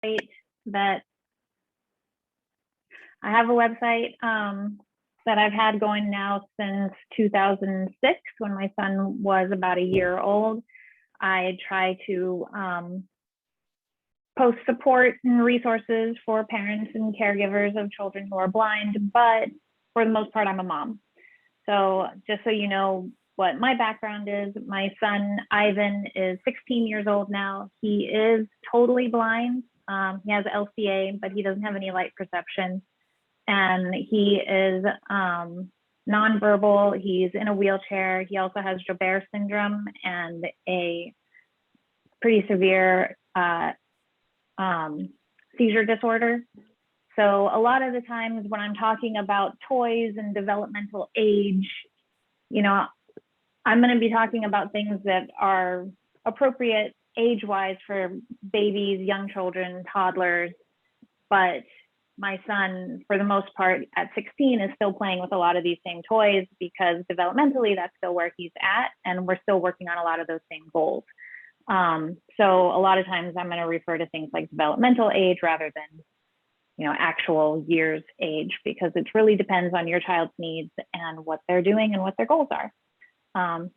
that I have a website that I've had going now since 2006 when my son was about a year old. I try to post support and resources for parents and caregivers of children who are blind, but for the most part, I'm a mom. So just so you know what my background is, my son, Ivan, is 16 years old now. He is totally blind. He has LCA, but he doesn't have any light perception. And he is nonverbal. He's in a wheelchair. He also has Joubert syndrome and a pretty severe seizure disorder. So a lot of the times when I'm talking about toys and developmental age, you know, I'm going to be talking about things that are appropriate age-wise for babies, young children, toddlers, but my son, for the most part, at 16 is still playing with a lot of these same toys because developmentally, that's still where he's at, and we're still working on a lot of those same goals. So a lot of times I'm going to refer to things like developmental age rather than, you know, actual years age, because it really depends on your child's needs and what they're doing and what their goals are.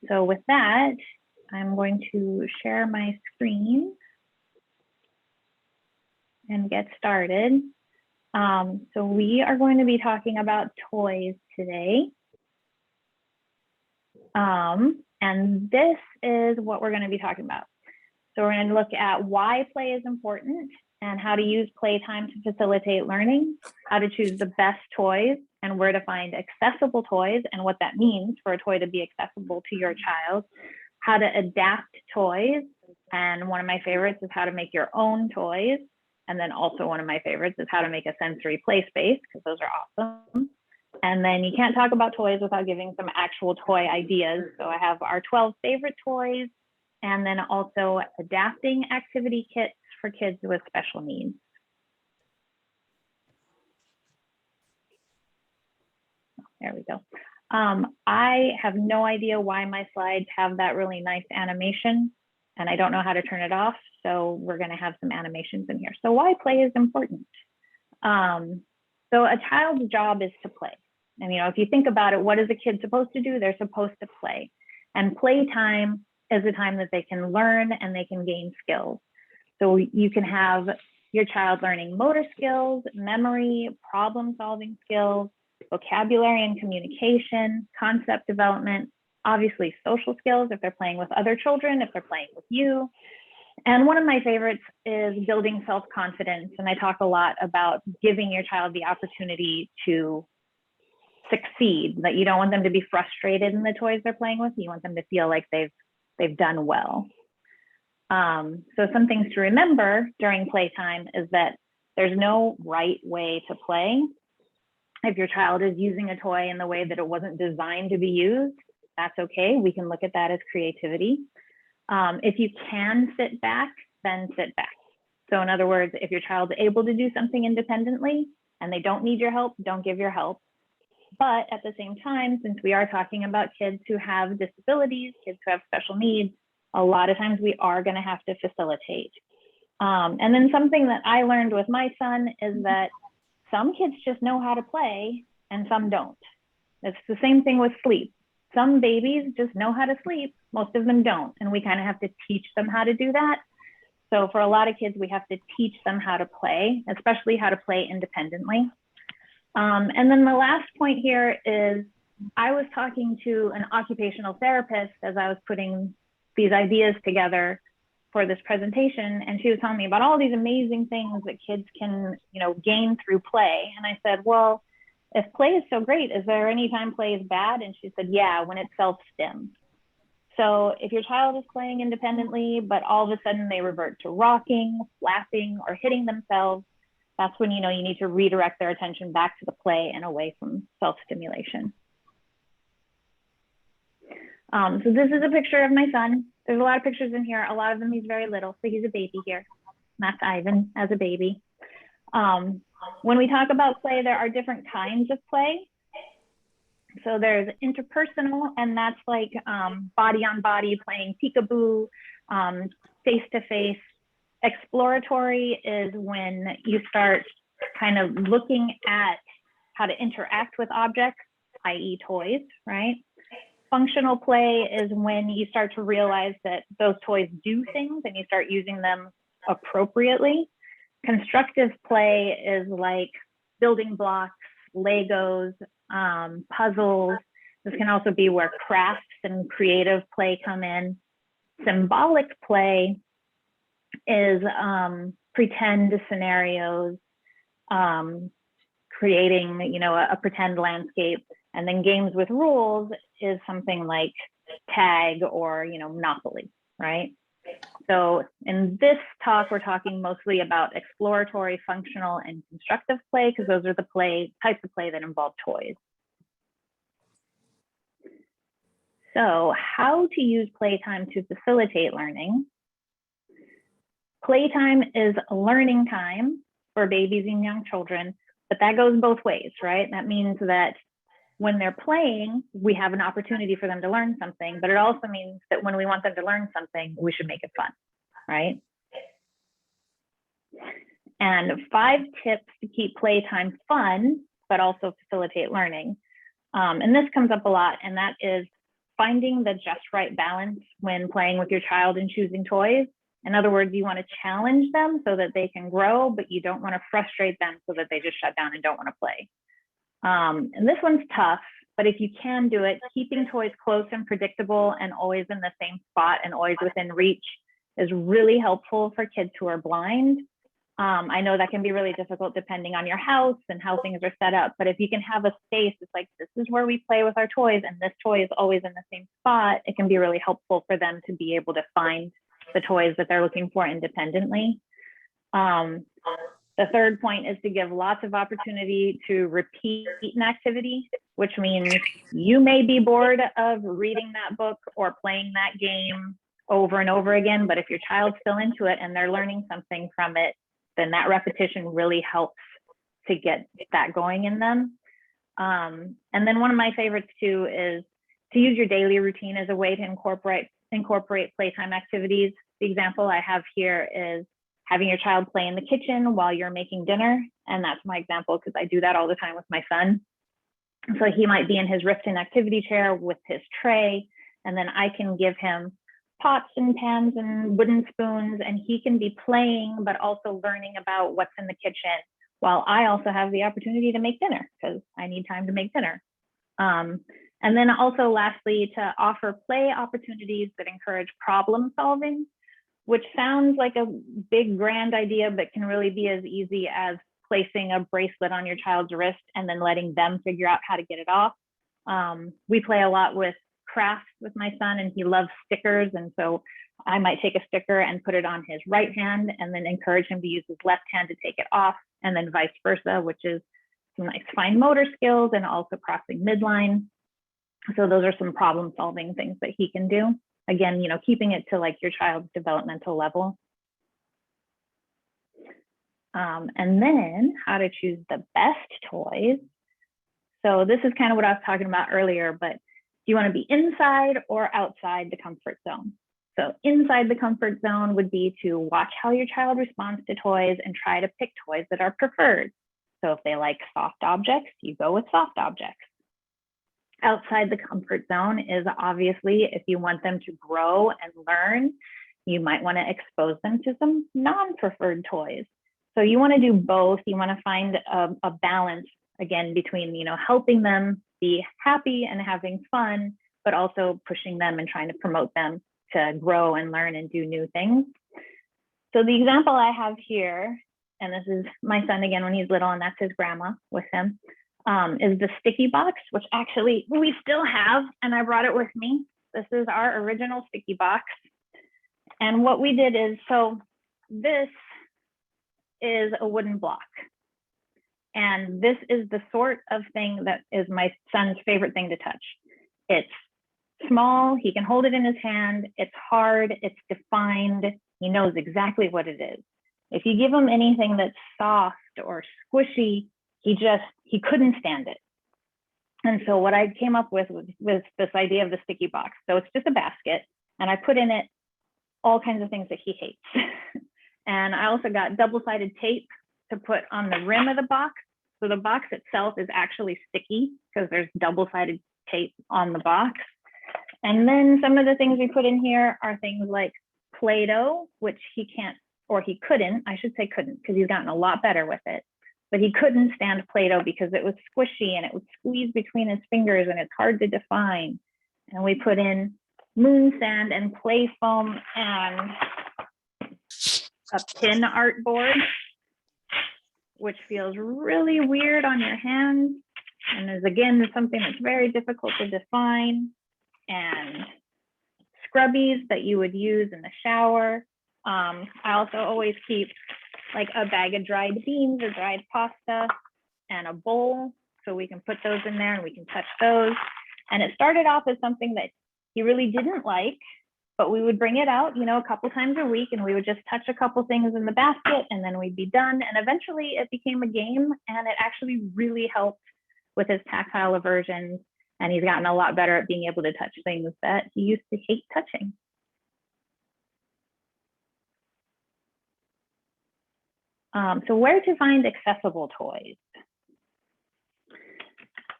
So with that, I'm going to share my screen and get started. So we are going to be talking about toys today. And this is what we're going to be talking about. So we're going to look at why play is important and how to use playtime to facilitate learning, how to choose the best toys and where to find accessible toys and what that means for a toy to be accessible to your child, how to adapt toys. And one of my favorites is how to make your own toys. And then also one of my favorites is how to make a sensory play space, because those are awesome. And then you can't talk about toys without giving some actual toy ideas. So I have our 12 favorite toys, and then also adapting activity kits for kids with special needs. There we go. I have no idea why my slides have that really nice animation, and I don't know how to turn it off. So we're going to have some animations in here. So why play is important. So a child's job is to play. And, you know, if you think about it, what is a kid supposed to do? They're supposed to play. And playtime is a time that they can learn and they can gain skills. So you can have your child learning motor skills, memory, problem solving skills, vocabulary and communication, concept development, obviously social skills if they're playing with other children, if they're playing with you. And one of my favorites is building self-confidence. And I talk a lot about giving your child the opportunity to succeed, that you don't want them to be frustrated in the toys they're playing with. You want them to feel like they've done well. So some things to remember during playtime is that there's no right way to play. If your child is using a toy in the way that it wasn't designed to be used, that's okay. We can look at that as creativity. If you can sit back, then sit back. So in other words, if your child's able to do something independently and they don't need your help, don't give your help. But at the same time, since we are talking about kids who have disabilities, kids who have special needs, a lot of times we are going to have to facilitate. And then something that I learned with my son is that some kids just know how to play and some don't. It's the same thing with sleep. Some babies just know how to sleep, most of them don't. And we kind of have to teach them how to do that. So for a lot of kids, we have to teach them how to play, especially how to play independently. And then the last point here is I was talking to an occupational therapist as I was putting these ideas together for this presentation, and she was telling me about all these amazing things that kids can, you know, gain through play. And I said, well, if play is so great, is there any time play is bad? And she said, yeah, when it's self-stim. So if your child is playing independently, but all of a sudden they revert to rocking, flapping, or hitting themselves, that's when you know you need to redirect their attention back to the play and away from self-stimulation. So this is a picture of my son. There's a lot of pictures in here. A lot of them he's very little, so he's a baby here. That's Ivan as a baby. When we talk about play, there are different kinds of play. So there's interpersonal, and that's like body on body, playing peekaboo, face to face. Exploratory is when you start kind of looking at how to interact with objects, i.e. toys, right? Functional play is when you start to realize that those toys do things and you start using them appropriately. Constructive play is like building blocks, Legos, puzzles. This can also be where crafts and creative play come in. Symbolic play is pretend scenarios, creating, you know, a pretend landscape. And then games with rules is something like tag or, you know, Monopoly, right? So in this talk, we're talking mostly about exploratory, functional, and constructive play, because those are the types of play that involve toys. So how to use playtime to facilitate learning. Playtime is learning time for babies and young children, but that goes both ways, right? That means that when they're playing, we have an opportunity for them to learn something, but it also means that when we want them to learn something, we should make it fun, right? And 5 tips to keep playtime fun, but also facilitate learning. And this comes up a lot, and that is finding the just right balance when playing with your child and choosing toys. In other words, you want to challenge them so that they can grow, but you don't want to frustrate them so that they just shut down and don't want to play. And this one's tough, but if you can do it, keeping toys close and predictable and always in the same spot and always within reach is really helpful for kids who are blind. I know that can be really difficult depending on your house and how things are set up, but if you can have a space, it's like, this is where we play with our toys and this toy is always in the same spot, it can be really helpful for them to be able to find the toys that they're looking for independently. The third point is to give lots of opportunity to repeat an activity, which means you may be bored of reading that book or playing that game over and over again, but if your child's still into it and they're learning something from it, then that repetition really helps to get that going in them. And then one of my favorites too is to use your daily routine as a way to incorporate playtime activities. The example I have here is having your child play in the kitchen while you're making dinner. And that's my example because I do that all the time with my son. So he might be in his Riften activity chair with his tray, and then I can give him pots and pans and wooden spoons, and he can be playing, but also learning about what's in the kitchen while I also have the opportunity to make dinner because I need time to make dinner. And then also lastly, to offer play opportunities that encourage problem solving, which sounds like a big grand idea, but can really be as easy as placing a bracelet on your child's wrist and then letting them figure out how to get it off. We play a lot with crafts with my son and he loves stickers. And so I might take a sticker and put it on his right hand and then encourage him to use his left hand to take it off, and then vice versa, which is some nice fine motor skills and also crossing midline. So those are some problem solving things that he can do. Again, you know, keeping it to like your child's developmental level. And then how to choose the best toys. So this is kind of what I was talking about earlier, but do you want to be inside or outside the comfort zone? So inside the comfort zone would be to watch how your child responds to toys and try to pick toys that are preferred. So if they like soft objects, you go with soft objects. Outside the comfort zone is obviously if you want them to grow and learn, you might want to expose them to some non-preferred toys. So you want to do both. You want to find a balance, again, between, you know, helping them be happy and having fun, but also pushing them and trying to promote them to grow and learn and do new things. So the example I have here, and this is my son again when he's little, and that's his grandma with him, is the sticky box, which actually we still have, and I brought it with me. This is our original sticky box. And what we did is, so this is a wooden block. And this is the sort of thing that is my son's favorite thing to touch. It's small, he can hold it in his hand, it's hard, it's defined, he knows exactly what it is. If you give him anything that's soft or squishy, he couldn't stand it. And so what I came up with was this idea of the sticky box. So it's just a basket, and I put in it all kinds of things that he hates. And I also got double-sided tape to put on the rim of the box. So the box itself is actually sticky because there's double-sided tape on the box. And then some of the things we put in here are things like Play-Doh, which he can't, or he couldn't, I should say couldn't, because he's gotten a lot better with it. But he couldn't stand Play-Doh because it was squishy and it would squeeze between his fingers and it's hard to define. And we put in moon sand and play foam and a pin art board, which feels really weird on your hands. And is again, something that's very difficult to define. And scrubbies that you would use in the shower. I also always keep like a bag of dried beans or dried pasta and a bowl, so we can put those in there and we can touch those. And it started off as something that he really didn't like, but we would bring it out, you know, a couple times a week, and we would just touch a couple things in the basket and then we'd be done. And eventually it became a game, and it actually really helped with his tactile aversions. And he's gotten a lot better at being able to touch things that he used to hate touching. So where to find accessible toys?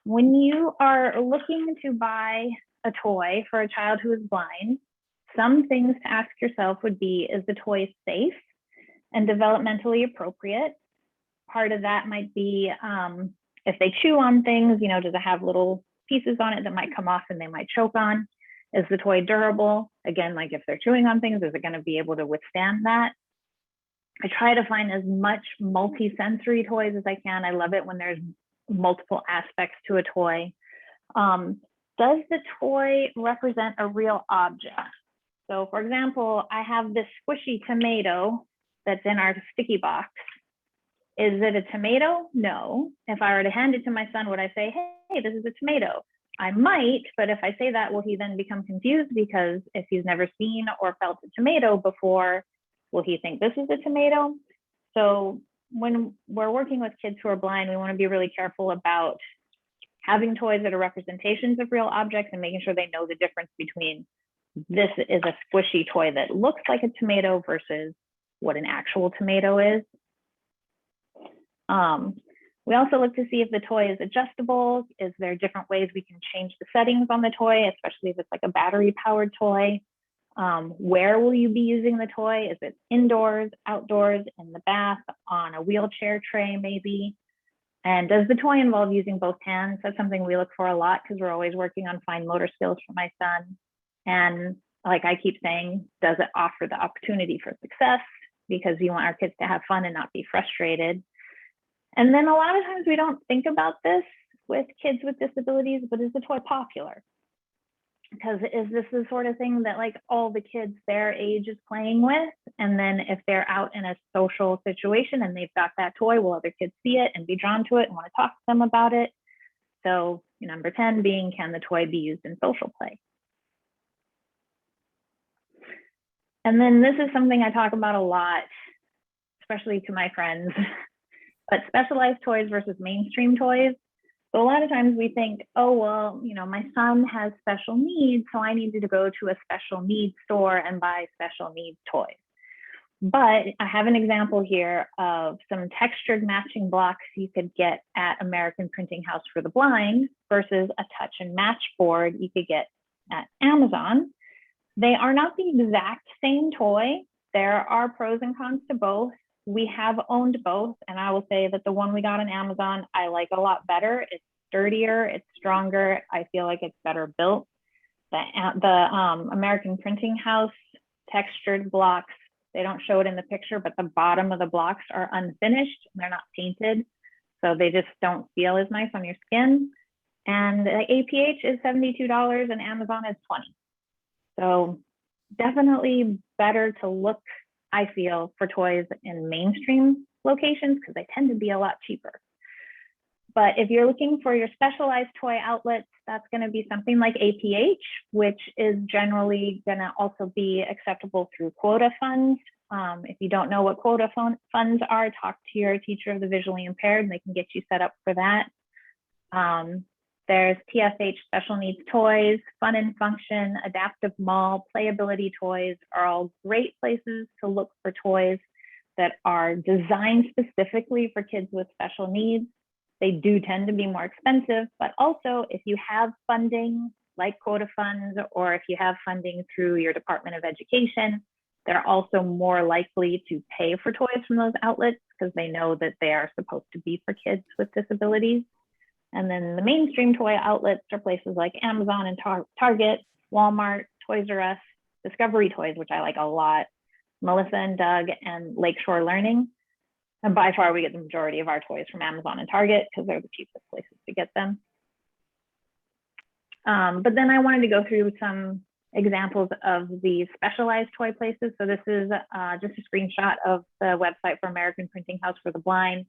When you are looking to buy a toy for a child who is blind, some things to ask yourself would be, is the toy safe and developmentally appropriate? Part of that might be if they chew on things, you know, does it have little pieces on it that might come off and they might choke on? Is the toy durable? Again, like if they're chewing on things, is it going to be able to withstand that? I try to find as much multi-sensory toys as I can. I love it when there's multiple aspects to a toy. Does the toy represent a real object? So for example, I have this squishy tomato that's in our sticky box. Is it a tomato? No. If I were to hand it to my son, would I say, hey, this is a tomato? I might, but if I say that, will he then become confused? Because if he's never seen or felt a tomato before, will he think this is a tomato? So when we're working with kids who are blind, we want to be really careful about having toys that are representations of real objects and making sure they know the difference between this is a squishy toy that looks like a tomato versus what an actual tomato is. We also look to see if the toy is adjustable. Is there different ways we can change the settings on the toy, especially if it's like a battery powered toy? Where will you be using the toy? Is it indoors, outdoors, in the bath, on a wheelchair tray maybe? And does the toy involve using both hands? That's something we look for a lot because we're always working on fine motor skills for my son. And like I keep saying, does it offer the opportunity for success? Because you want our kids to have fun and not be frustrated. And then a lot of times we don't think about this with kids with disabilities, but is the toy popular? Because is this the sort of thing that like all the kids their age is playing with? And then if they're out in a social situation and they've got that toy, will other kids see it and be drawn to it and want to talk to them about it? So number 10 being, can the toy be used in social play? And then this is something I talk about a lot, especially to my friends, but specialized toys versus mainstream toys. So a lot of times we think, oh, well, you know, my son has special needs, so I needed to go to a special needs store and buy special needs toys. But I have an example here of some textured matching blocks you could get at American Printing House for the Blind versus a touch and match board you could get at Amazon. They are not the exact same toy. There are pros and cons to both. We have owned both, and I will say that the one we got on Amazon, I like a lot better. It's sturdier, it's stronger. I feel like it's better built. The American Printing House textured blocks, they don't show it in the picture, but the bottom of the blocks are unfinished. They're not painted, so they just don't feel as nice on your skin. And the APH is $72 and Amazon is $20. So definitely better to look, I feel, for toys in mainstream locations because they tend to be a lot cheaper. But if you're looking for your specialized toy outlets, that's going to be something like APH, which is generally going to also be acceptable through quota funds. If you don't know what quota funds are, talk to your teacher of the visually impaired and they can get you set up for that. There's TFH Special Needs Toys, Fun and Function, Adaptive Mall, Playability Toys are all great places to look for toys. that are designed specifically for kids with special needs. They do tend to be more expensive, but also if you have funding like quota funds, or if you have funding through your Department of Education, they're also more likely to pay for toys from those outlets because they know that they are supposed to be for kids with disabilities. And then the mainstream toy outlets are places like Amazon and Target, Walmart, Toys R Us, Discovery Toys, which I like a lot, Melissa and Doug, and Lakeshore Learning. And by far, we get the majority of our toys from Amazon and Target because they're the cheapest places to get them. But then I wanted to go through some examples of the specialized toy places. So this is just a screenshot of the website for American Printing House for the Blind.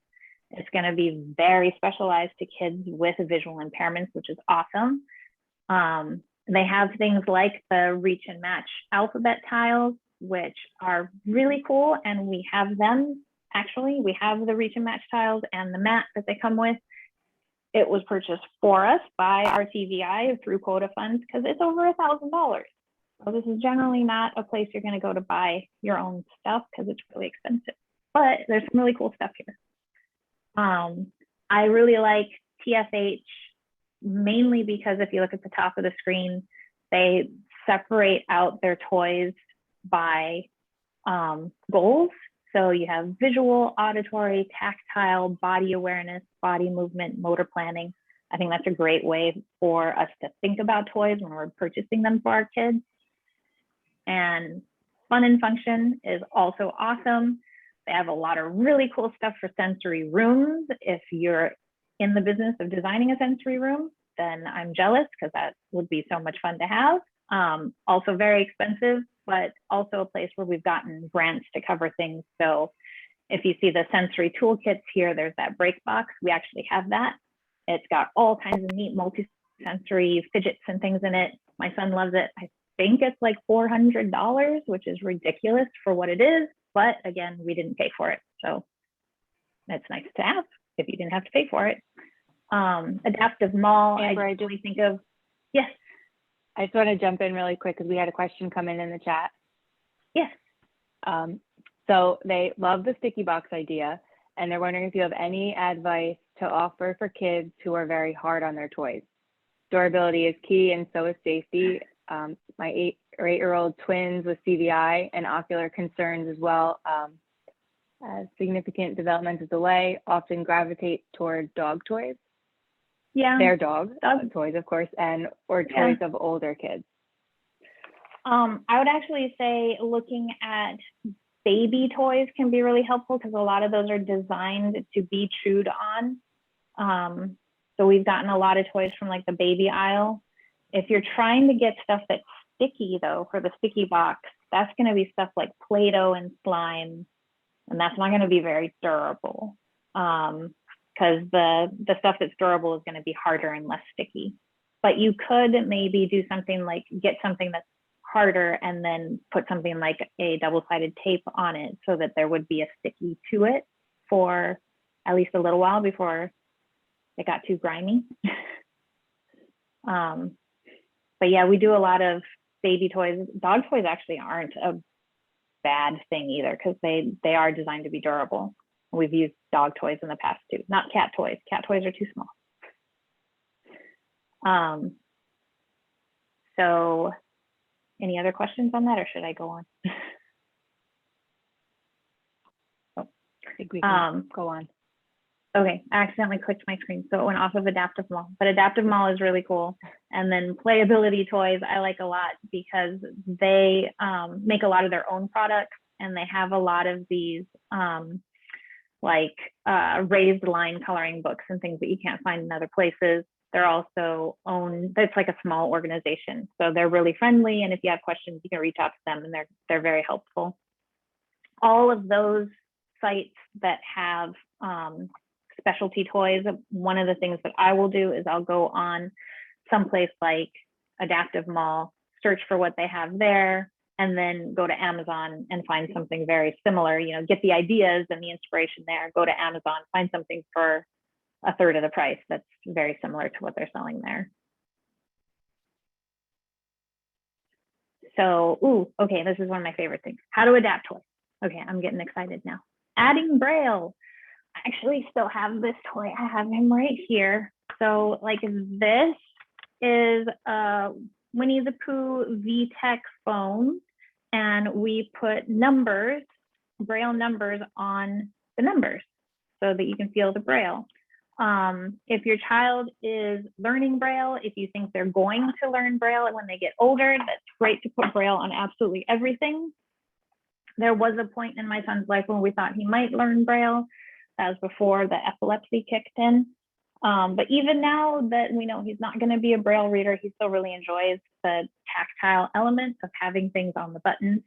It's going to be very specialized to kids with visual impairments, which is awesome. They have things like the reach and match alphabet tiles, which are really cool. And we have them, actually. We have the reach and match tiles and the mat that they come with. It was purchased for us by our TVI through quota funds because it's over $1,000. So this is generally not a place you're going to go to buy your own stuff because it's really expensive. But there's some really cool stuff here. I really like TFH mainly because if you look at the top of the screen, they separate out their toys by goals. So you have visual, auditory, tactile, body awareness, body movement, motor planning. I think that's a great way for us to think about toys when we're purchasing them for our kids. And fun and function is also awesome. They have a lot of really cool stuff for sensory rooms. If you're in the business of designing a sensory room, then I'm jealous because that would be so much fun to have. Also very expensive, but also a place where we've gotten grants to cover things. So if you see the sensory toolkits here, there's that break box. We actually have that. It's got all kinds of neat multi-sensory fidgets and things in it. My son loves it. I think it's like $400, which is ridiculous for what it is. But again, we didn't pay for it. So it's nice to have if you didn't have to pay for it. Adaptive mall, Amber, I really think of, yes. I just want to jump in really quick because we had a question come in the chat. Yes. So they love the sticky box idea, and they're wondering if you have any advice to offer for kids who are very hard on their toys. Durability is key, and so is safety. My 8-year-old twins with CVI and ocular concerns as well as significant developmental delay often gravitate toward dog toys. Yeah. Their dog toys, of course, or toys of older kids. I would actually say looking at baby toys can be really helpful because a lot of those are designed to be chewed on. So we've gotten a lot of toys from like the baby aisle. If you're trying to get stuff that's sticky though, for the sticky box, that's going to be stuff like Play-Doh and slime, and that's not going to be very durable. Because the stuff that's durable is going to be harder and less sticky. But you could maybe do something like get something that's harder and then put something like a double-sided tape on it so that there would be a sticky to it for at least a little while before it got too grimy. But yeah, we do a lot of baby toys. Dog toys actually aren't a bad thing either because they are designed to be durable. We've used dog toys in the past too, not cat toys. Cat toys are too small. So any other questions on that, or should I go on? I think we can go on. Okay, I accidentally clicked my screen, so it went off of Adaptive Mall. But Adaptive Mall is really cool. And then Playability Toys I like a lot because they make a lot of their own products, and they have a lot of these raised line coloring books and things that you can't find in other places. They're also owned, it's like a small organization. So they're really friendly. And if you have questions, you can reach out to them, and they're very helpful. All of those sites that have specialty toys, one of the things that I will do is I'll go on someplace like Adaptive Mall, search for what they have there, and then go to Amazon and find something very similar, get the ideas and the inspiration there, go to Amazon, find something for a third of the price that's very similar to what they're selling there. So, okay, this is one of my favorite things. How to adapt toys. Okay, I'm getting excited now. Adding Braille. I actually still have this toy. I have him right here. So like this is a Winnie the Pooh VTech phone, and we put numbers, Braille numbers on the numbers so that you can feel the Braille. If your child is learning Braille, if you think they're going to learn Braille when they get older, that's great to put Braille on absolutely everything. There was a point in my son's life when we thought he might learn Braille. That was before the epilepsy kicked in. But even now that we know he's not going to be a Braille reader, he still really enjoys the tactile element of having things on the buttons.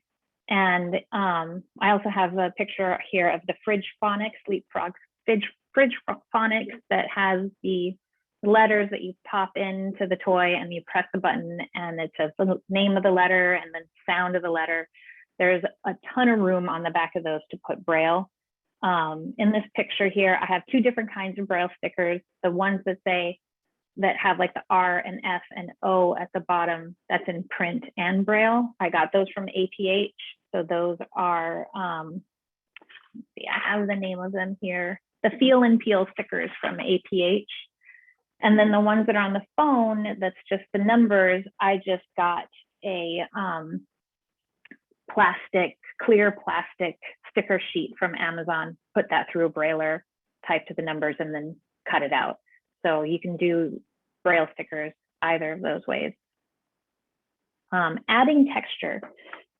And I also have a picture here of the fridge phonics, LeapFrog fridge phonics, that has the letters that you pop into the toy and you press the button and it says the name of the letter and the sound of the letter. There's a ton of room on the back of those to put Braille. In this picture here, I have two different kinds of Braille stickers. The ones that have like the R and F and O at the bottom, that's in print and Braille. I got those from APH. So those are, let's see, I have the name of them here. The Feel and Peel stickers from APH. And then the ones that are on the phone, that's just the numbers. I just got a clear plastic sticker sheet from Amazon, put that through a Brailler, typed the numbers, and then cut it out. So you can do Braille stickers either of those ways. Adding texture.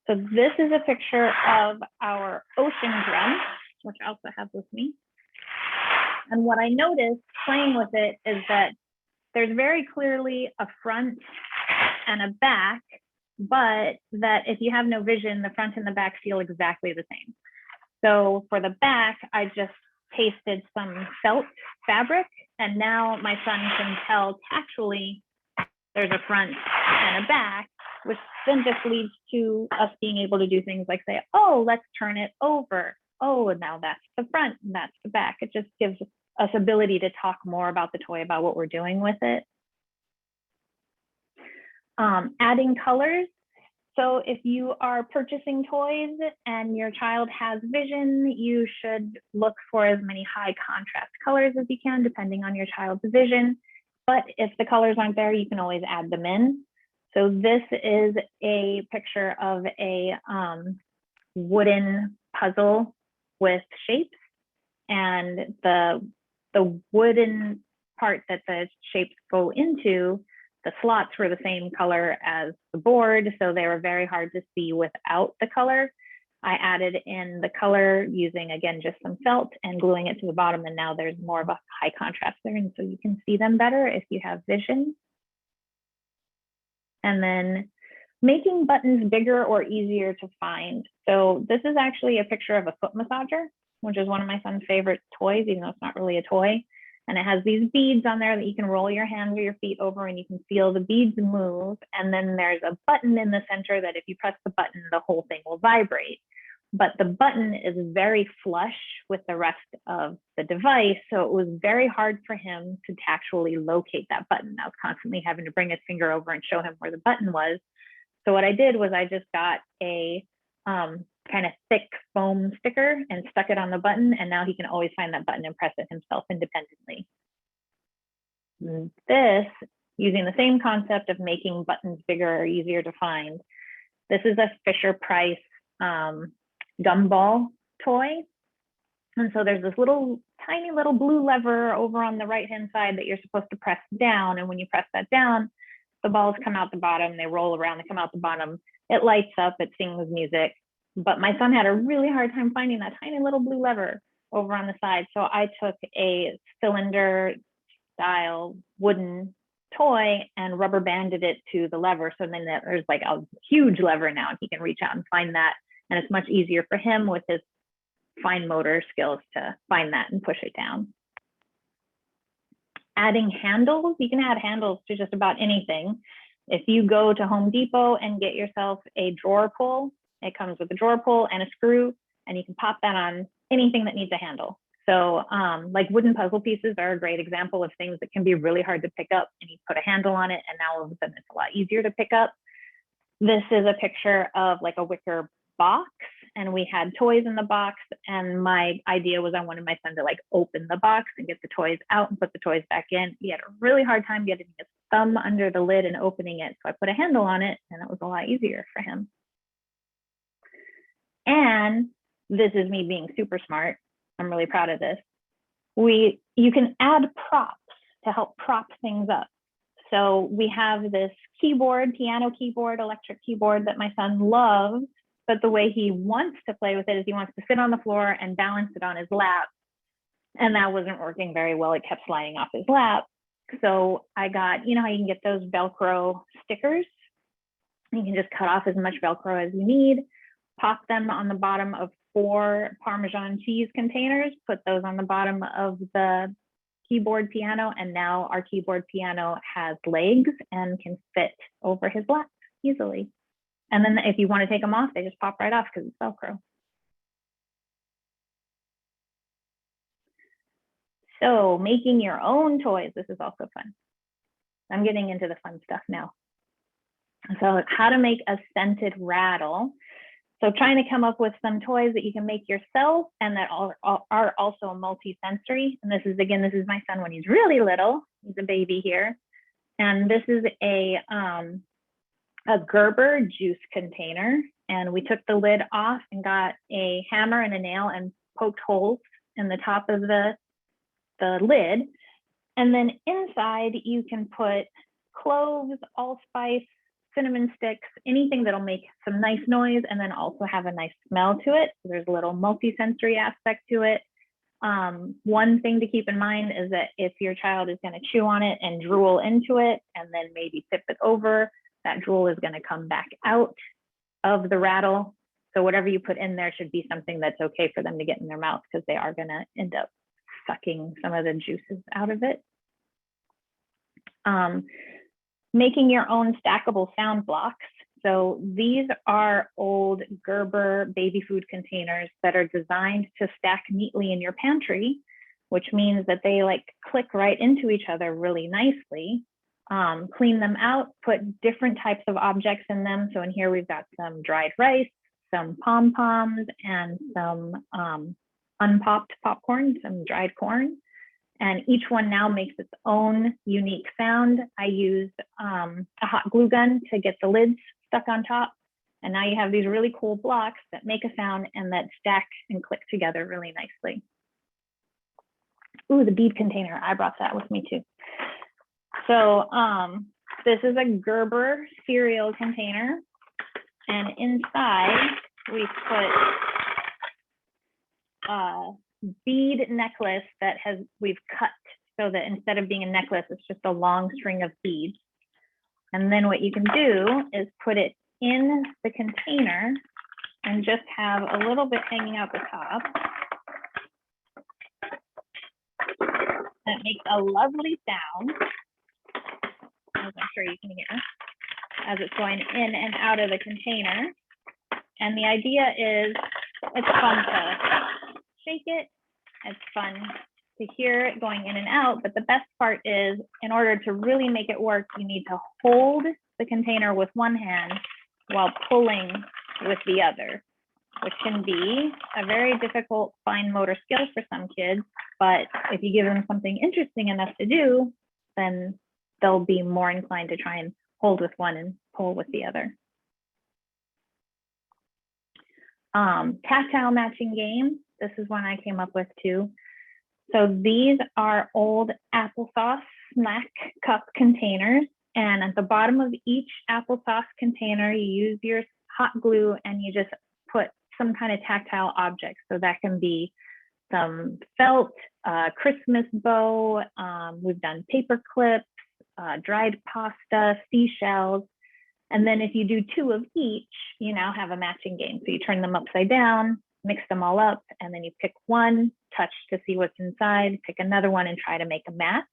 So this is a picture of our ocean drum, which I also have with me. And what I noticed playing with it is that there's very clearly a front and a back, but that if you have no vision, the front and the back feel exactly the same. So for the back, I just pasted some felt fabric, and now my son can tell tactually there's a front and a back, which then just leads to us being able to do things like say, oh, let's turn it over. Oh, and now that's the front and that's the back. It just gives us ability to talk more about the toy, about what we're doing with it. Adding colors. So if you are purchasing toys and your child has vision, you should look for as many high contrast colors as you can, depending on your child's vision. But if the colors aren't there, you can always add them in. So this is a picture of a wooden puzzle with shapes, and the wooden part that the shapes go into, the slots were the same color as the board, so they were very hard to see without the color. I added in the color using, again, just some felt and gluing it to the bottom, and now there's more of a high contrast there, and so you can see them better if you have vision. And then making buttons bigger or easier to find. So this is actually a picture of a foot massager, which is one of my son's favorite toys, even though it's not really a toy. And it has these beads on there that you can roll your hands or your feet over and you can feel the beads move. And then there's a button in the center that if you press the button, the whole thing will vibrate. But the button is very flush with the rest of the device. So it was very hard for him to actually locate that button. I was constantly having to bring his finger over and show him where the button was. So what I did was I just got a kind of thick foam sticker and stuck it on the button, and now he can always find that button and press it himself independently. This, using the same concept of making buttons bigger or easier to find, this is a Fisher-Price gumball toy. And so there's this tiny little blue lever over on the right-hand side that you're supposed to press down, and when you press that down, the balls come out the bottom, they roll around, they come out the bottom, it lights up, it sings music. But my son had a really hard time finding that tiny little blue lever over on the side. So I took a cylinder style wooden toy and rubber banded it to the lever. So then there's like a huge lever now and he can reach out and find that. And it's much easier for him with his fine motor skills to find that and push it down. Adding handles, you can add handles to just about anything. If you go to Home Depot and get yourself a drawer pull, it comes with a drawer pull and a screw, and you can pop that on anything that needs a handle. So like wooden puzzle pieces are a great example of things that can be really hard to pick up, and you put a handle on it and now all of a sudden it's a lot easier to pick up. This is a picture of like a wicker box, and we had toys in the box, and my idea was I wanted my son to like open the box and get the toys out and put the toys back in. He had a really hard time getting his thumb under the lid and opening it, so I put a handle on it, and it was a lot easier for him. And this is me being super smart. I'm really proud of this. You can add props to help prop things up. So we have this keyboard, piano keyboard, electric keyboard that my son loves, but the way he wants to play with it is he wants to sit on the floor and balance it on his lap. And that wasn't working very well. It kept sliding off his lap. So I got, you know how you can get those Velcro stickers? You can just cut off as much Velcro as you need, pop them on the bottom of 4 Parmesan cheese containers, put those on the bottom of the keyboard piano, and now our keyboard piano has legs and can fit over his lap easily. And then if you want to take them off, they just pop right off because it's Velcro. So making your own toys, this is also fun. I'm getting into the fun stuff now. So how to make a scented rattle. So trying to come up with some toys that you can make yourself and that are also multi-sensory. And this is my son when he's really little. He's a baby here. And this is a Gerber juice container. And we took the lid off and got a hammer and a nail and poked holes in the top of the lid. And then inside you can put cloves, allspice, cinnamon sticks, anything that'll make some nice noise and then also have a nice smell to it. So there's a little multi-sensory aspect to it. One thing to keep in mind is that if your child is going to chew on it and drool into it and then maybe tip it over, that drool is going to come back out of the rattle. So whatever you put in there should be something that's okay for them to get in their mouth because they are going to end up sucking some of the juices out of it. Making your own stackable sound blocks. So these are old Gerber baby food containers that are designed to stack neatly in your pantry, which means that they like click right into each other really nicely. Clean them out, put different types of objects in them. So in here we've got some dried rice, some pom-poms, and some unpopped popcorn, some dried corn. And each one now makes its own unique sound. I used a hot glue gun to get the lids stuck on top. And now you have these really cool blocks that make a sound and that stack and click together really nicely. Ooh, the bead container, I brought that with me too. So this is a Gerber cereal container. And inside we put bead necklace that we've cut so that instead of being a necklace, it's just a long string of beads. And then what you can do is put it in the container and just have a little bit hanging out the top. That makes a lovely sound, as I'm sure you can hear, as it's going in and out of the container. And the idea is it's fun to shake it. It's fun to hear it going in and out, but the best part is in order to really make it work, you need to hold the container with one hand while pulling with the other, which can be a very difficult fine motor skill for some kids, but if you give them something interesting enough to do, then they'll be more inclined to try and hold with one and pull with the other. Tactile matching game. This is one I came up with too. So these are old applesauce snack cup containers. And at the bottom of each applesauce container, you use your hot glue and you just put some kind of tactile object. So that can be some felt, Christmas bow. We've done paper clips, dried pasta, seashells. And then if you do 2 of each, you now have a matching game. So you turn them upside down, mix them all up, and then you pick one, touch to see what's inside, pick another one and try to make a match.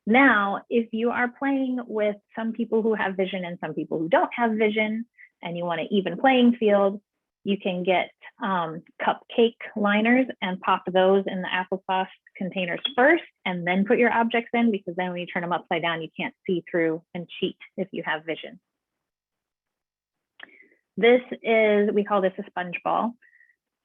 Now, if you are playing with some people who have vision and some people who don't have vision, and you want an even playing field, you can get cupcake liners and pop those in the applesauce containers first, and then put your objects in, because then when you turn them upside down, you can't see through and cheat if you have vision. This is, we call this a sponge ball.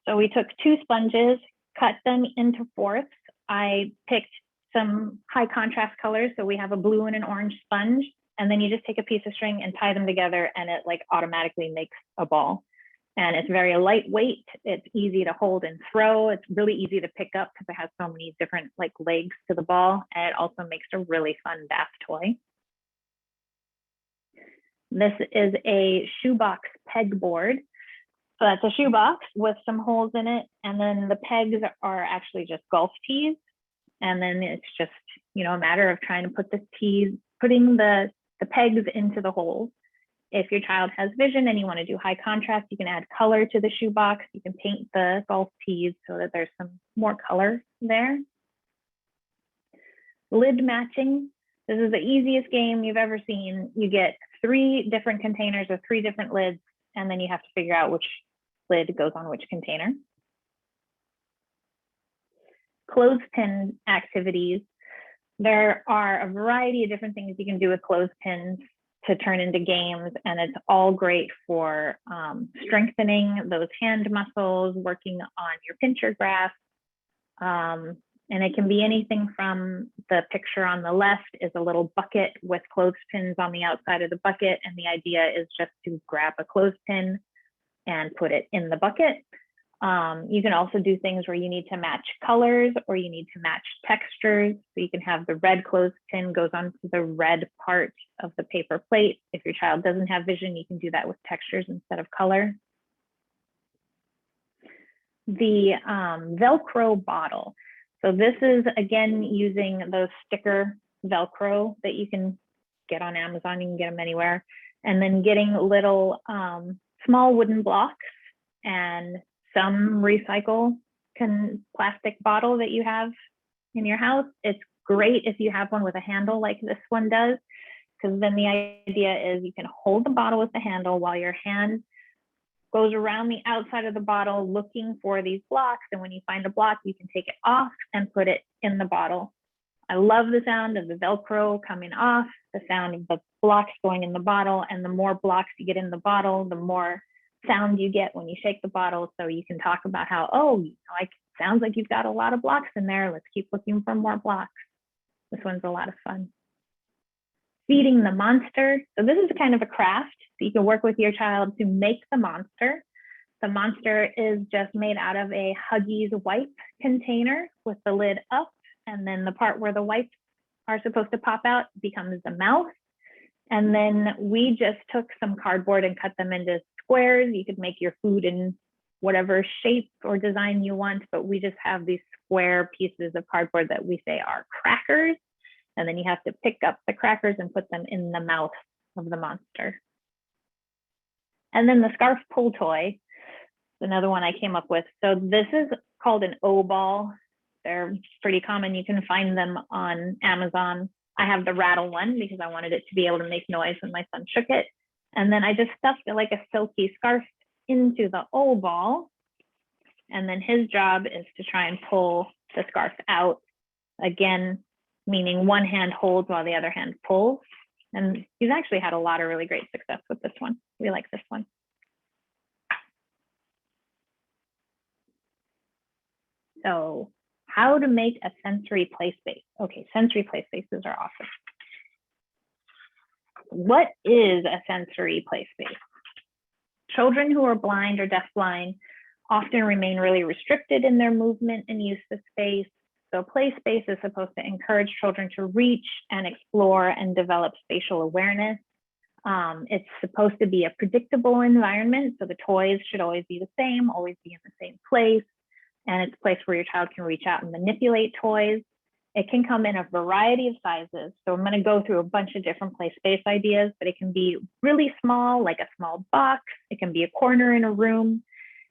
So we took 2 sponges, cut them into fourths. I picked some high contrast colors. So we have a blue and an orange sponge, and then you just take a piece of string and tie them together, and it like automatically makes a ball. And it's very lightweight. It's easy to hold and throw. It's really easy to pick up because it has so many different like legs to the ball. And it also makes a really fun bath toy. This is a shoebox pegboard. So that's a shoebox with some holes in it. And then the pegs are actually just golf tees. And then it's just, you know, a matter of trying to put the tees, putting the pegs into the holes. If your child has vision and you want to do high contrast, you can add color to the shoebox. You can paint the golf tees so that there's some more color there. Lid matching. This is the easiest game you've ever seen. You get 3 different containers with 3 different lids, and then you have to figure out which lid goes on which container. Clothespin activities. There are a variety of different things you can do with clothespins to turn into games, and it's all great for strengthening those hand muscles, working on your pincher grasp. And it can be anything from the picture on the left is a little bucket with clothespins on the outside of the bucket, and the idea is just to grab a clothespin and put it in the bucket. You can also do things where you need to match colors or you need to match textures. So you can have the red clothespin goes onto the red part of the paper plate. If your child doesn't have vision, you can do that with textures instead of color. The Velcro bottle. So this is, again, using those sticker Velcro that you can get on Amazon. You can get them anywhere. And then getting little small wooden blocks and some recycle plastic bottle that you have in your house. It's great if you have one with a handle like this one does, because then the idea is you can hold the bottle with the handle while your hand goes around the outside of the bottle looking for these blocks. And when you find a block, you can take it off and put it in the bottle. I love the sound of the Velcro coming off, the sound of the blocks going in the bottle, and the more blocks you get in the bottle, the more sound you get when you shake the bottle. So you can talk about how, oh, like sounds like you've got a lot of blocks in there. Let's keep looking for more blocks. This one's a lot of fun. Feeding the monster. So this is kind of a craft. So you can work with your child to make the monster. The monster is just made out of a Huggies wipe container with the lid up, and then the part where the wipes are supposed to pop out becomes the mouth. And then we just took some cardboard and cut them into squares. You could make your food in whatever shape or design you want, but we just have these square pieces of cardboard that we say are crackers. And then you have to pick up the crackers and put them in the mouth of the monster. And then the scarf pull toy, another one I came up with. So this is called an O-ball. They're pretty common. You can find them on Amazon. I have the rattle one because I wanted it to be able to make noise when my son shook it. And then I just stuffed it like a silky scarf into the O-ball. And then his job is to try and pull the scarf out. Again, meaning one hand holds while the other hand pulls. And he's actually had a lot of really great success with this one. We like this one. So how to make a sensory play space. Okay, sensory play spaces are awesome. What is a sensory play space? Children who are blind or deafblind often remain really restricted in their movement and use of space. So play space is supposed to encourage children to reach and explore and develop spatial awareness. It's supposed to be a predictable environment. So the toys should always be the same, always be in the same place. And it's a place where your child can reach out and manipulate toys. It can come in a variety of sizes. So I'm going to go through a bunch of different play space ideas, but it can be really small, like a small box. It can be a corner in a room.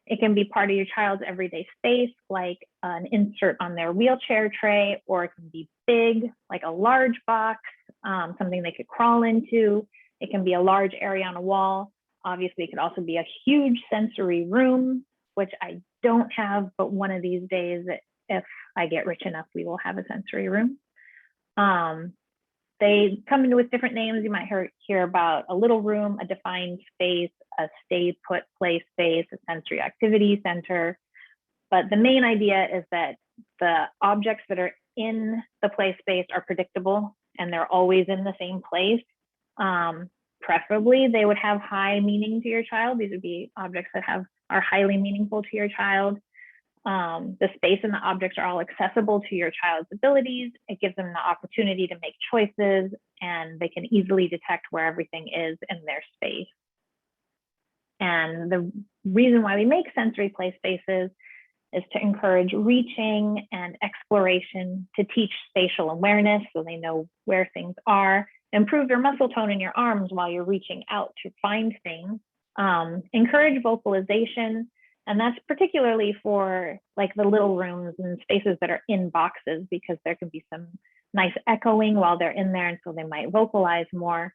It can be part of your child's everyday space, like an insert on their wheelchair tray, or it can be big, like a large box, something they could crawl into. It can be a large area on a wall. Obviously, it could also be a huge sensory room, which I don't have, but one of these days, if I get rich enough, we will have a sensory room. they come in with different names. You might hear about a little room, a defined space, a stay put play space, a sensory activity center. But the main idea is that the objects that are in the play space are predictable and they're always in the same place. Preferably, they would have high meaning to your child. These would be objects that are highly meaningful to your child. The space and the objects are all accessible to your child's abilities. It gives them the opportunity to make choices, and they can easily detect where everything is in their space. And the reason why we make sensory play spaces is to encourage reaching and exploration, to teach spatial awareness so they know where things are, improve your muscle tone in your arms while you're reaching out to find things, encourage vocalization. And that's particularly for like the little rooms and spaces that are in boxes, because there can be some nice echoing while they're in there. And so they might vocalize more.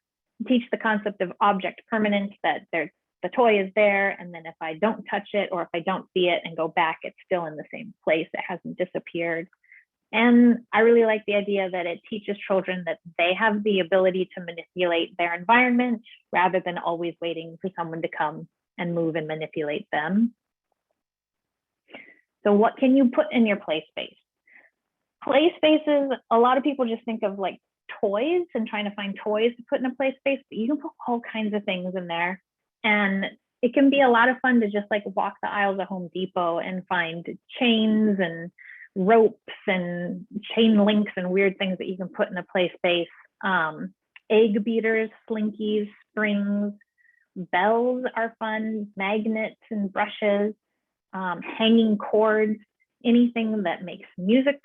Teach the concept of object permanence, that the toy is there. And then if I don't touch it, or if I don't see it and go back, it's still in the same place. It hasn't disappeared. And I really like the idea that it teaches children that they have the ability to manipulate their environment rather than always waiting for someone to come and move and manipulate them. So what can you put in your play space? Play spaces, a lot of people just think of like toys and trying to find toys to put in a play space, but you can put all kinds of things in there. And it can be a lot of fun to just like walk the aisles of Home Depot and find chains and ropes and chain links and weird things that you can put in a play space. Egg beaters, slinkies, springs, bells are fun, magnets and brushes, hanging cords, anything that makes music,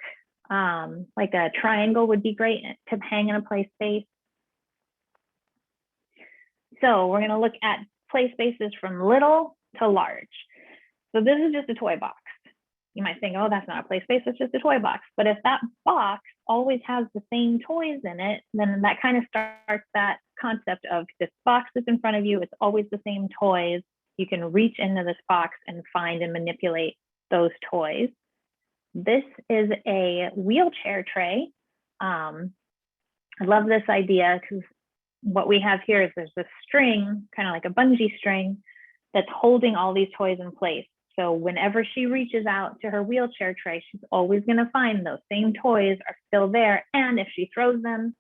like a triangle would be great to hang in a play space. So we're going to look at play spaces from little to large. So this is just a toy box. You might think, oh, that's not a play space, it's just a toy box. But if that box always has the same toys in it, then that kind of starts that concept of this box that's in front of you, it's always the same toys. You can reach into this box and find and manipulate those toys. This is a wheelchair tray. I love this idea because what we have here is there's a string, kind of like a bungee string, that's holding all these toys in place. So whenever she reaches out to her wheelchair tray, she's always going to find those same toys are still there. And if she throws them,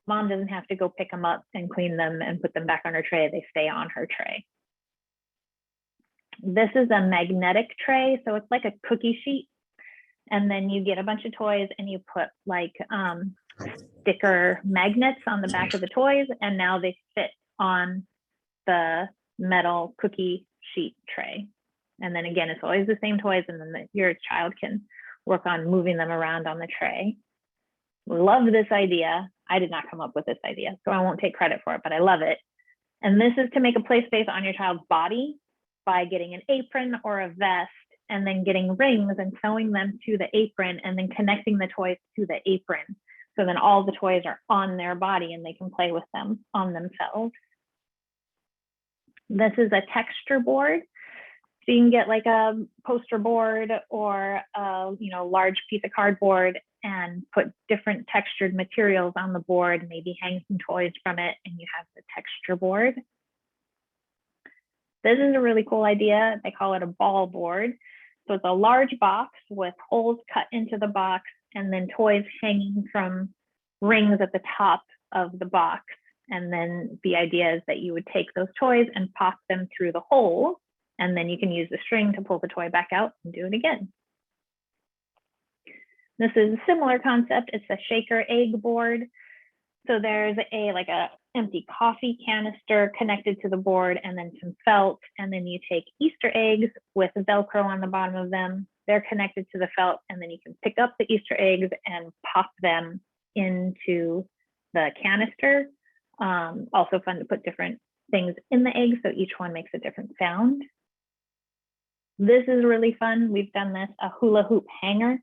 mom doesn't have to go pick them up and clean them and put them back on her tray. They stay on her tray. This is a magnetic tray. So it's like a cookie sheet. And then you get a bunch of toys and you put like sticker magnets on the back of the toys. And now they fit on the metal cookie sheet tray. And then again, it's always the same toys, and then your child can work on moving them around on the tray. Love this idea. I did not come up with this idea, so I won't take credit for it, but I love it. And this is to make a play space on your child's body by getting an apron or a vest, and then getting rings and sewing them to the apron, and then connecting the toys to the apron. So then all the toys are on their body and they can play with them on themselves. This is a texture board. So you can get like a poster board or a large piece of cardboard and put different textured materials on the board, maybe hang some toys from it, and you have the texture board. This is a really cool idea. They call it a ball board. So it's a large box with holes cut into the box and then toys hanging from rings at the top of the box. And then the idea is that you would take those toys and pop them through the hole, and then you can use the string to pull the toy back out and do it again. This is a similar concept. It's a shaker egg board. So there's a empty coffee canister connected to the board, and then some felt, and then you take Easter eggs with Velcro on the bottom of them. They're connected to the felt, and then you can pick up the Easter eggs and pop them into the canister. Also fun to put different things in the egg, so each one makes a different sound. This is really fun. We've done this, a hula hoop hanger.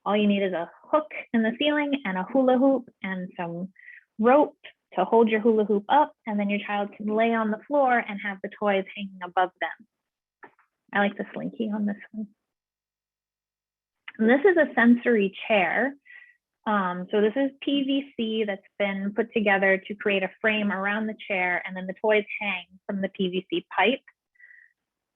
All you need is a hook in the ceiling and a hula hoop and some rope to hold your hula hoop up, and then your child can lay on the floor and have the toys hanging above them. I like the slinky on this one. And this is a sensory chair. So this is PVC that's been put together to create a frame around the chair, and then the toys hang from the PVC pipe.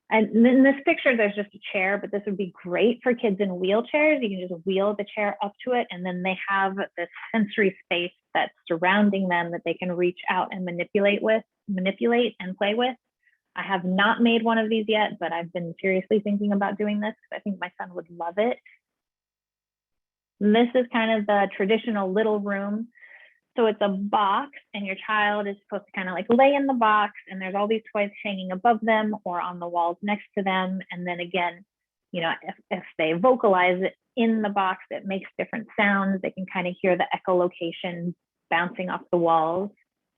And in this picture, there's just a chair, but this would be great for kids in wheelchairs. You can just wheel the chair up to it, and then they have this sensory space that's surrounding them that they can reach out and manipulate and play with. I have not made one of these yet, but I've been seriously thinking about doing this because I think my son would love it. And this is kind of the traditional little room. So it's a box, and your child is supposed to kind of like lay in the box, and there's all these toys hanging above them or on the walls next to them. And then again, you know, if they vocalize it in the box, it makes different sounds. They can kind of hear the echolocation bouncing off the walls,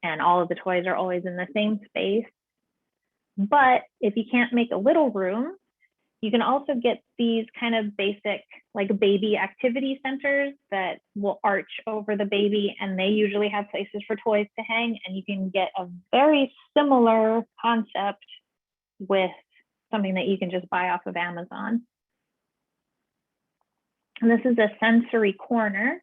and all of the toys are always in the same space. But if you can't make a little room, you can also get these kind of basic like baby activity centers that will arch over the baby, and they usually have places for toys to hang, and you can get a very similar concept with something that you can just buy off of Amazon. And this is a sensory corner.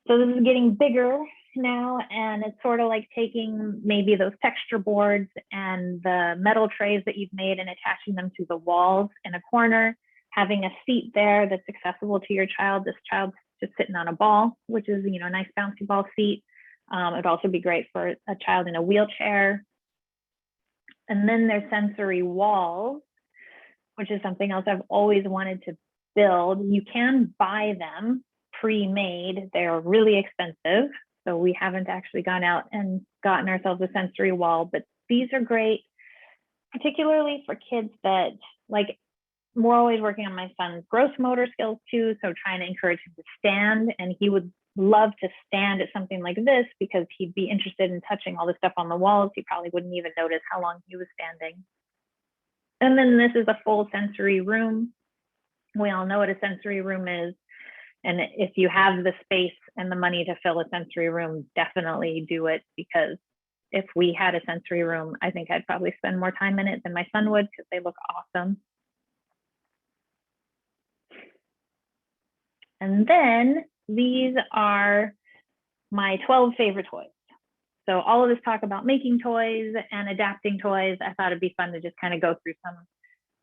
So this is getting bigger now, and it's sort of like taking maybe those texture boards and the metal trays that you've made and attaching them to the walls in a corner, having a seat there that's accessible to your child. This child's just sitting on a ball, which is, you know, a nice bouncy ball seat. It'd also be great for a child in a wheelchair. And then there's sensory walls, which is something else I've always wanted to build. You can buy them pre-made. They're really expensive, so we haven't actually gone out and gotten ourselves a sensory wall, but these are great, particularly for kids that, like, we're always working on my son's gross motor skills too, so trying to encourage him to stand, and he would love to stand at something like this because he'd be interested in touching all the stuff on the walls. He probably wouldn't even notice how long he was standing. And then this is a full sensory room. We all know what a sensory room is. And if you have the space and the money to fill a sensory room, definitely do it, because if we had a sensory room, I think I'd probably spend more time in it than my son would, because they look awesome. And then these are my 12 favorite toys. So all of this talk about making toys and adapting toys, I thought it'd be fun to just kind of go through some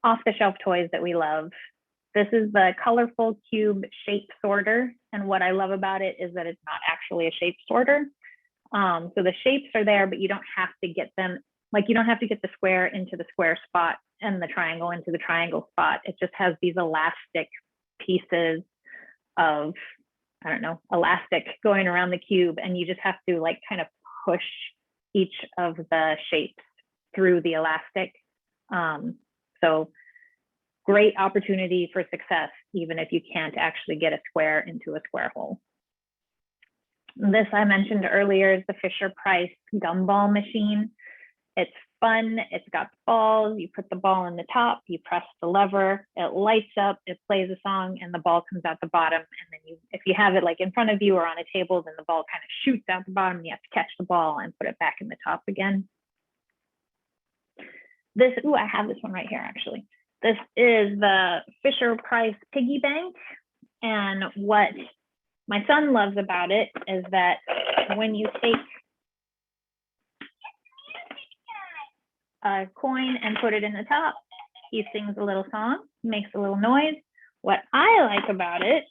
off-the-shelf toys that we love. This is the colorful cube shape sorter. And what I love about it is that it's not actually a shape sorter. So the shapes are there, but you don't have to get them, like you don't have to get the square into the square spot and the triangle into the triangle spot. It just has these elastic pieces of, I don't know, elastic going around the cube. And you just have to like kind of push each of the shapes through the elastic. So great opportunity for success, even if you can't actually get a square into a square hole. This I mentioned earlier is the Fisher-Price gumball machine. It's fun, it's got balls, you put the ball in the top, you press the lever, it lights up, it plays a song, and the ball comes out the bottom. And then if you have it like in front of you or on a table, then the ball kind of shoots out the bottom, and you have to catch the ball and put it back in the top again. This, ooh, I have this one right here actually. This is the Fisher-Price Piggy Bank. And what my son loves about it is that when you take a coin and put it in the top, he sings a little song, makes a little noise. What I like about it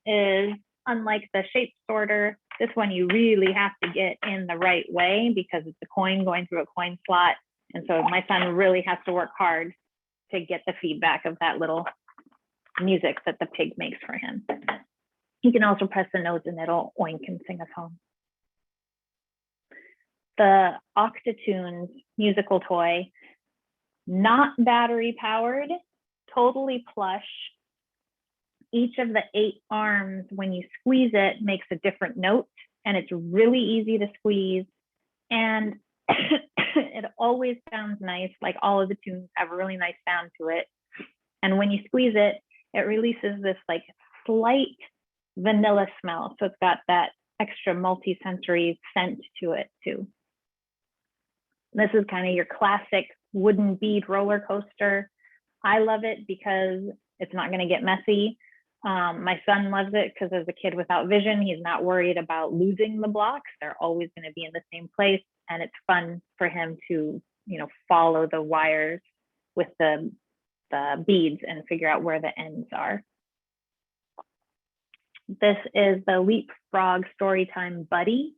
is, unlike the shape sorter, this one you really have to get in the right way because it's a coin going through a coin slot. And so my son really has to work hard to get the feedback of that little music that the pig makes for him. He can also press the notes and it'll oink and sing a song. The Octotunes musical toy, not battery powered, totally plush. Each of the 8 arms, when you squeeze it, makes a different note, and it's really easy to squeeze. And it always sounds nice, like all of the tunes have a really nice sound to it. And when you squeeze it, it releases this like slight vanilla smell. So it's got that extra multi-sensory scent to it too. This is kind of your classic wooden bead roller coaster. I love it because it's not going to get messy. My son loves it because as a kid without vision, he's not worried about losing the blocks. They're always going to be in the same place. And it's fun for him to, follow the wires with the beads and figure out where the ends are. This is the LeapFrog Storytime Buddy.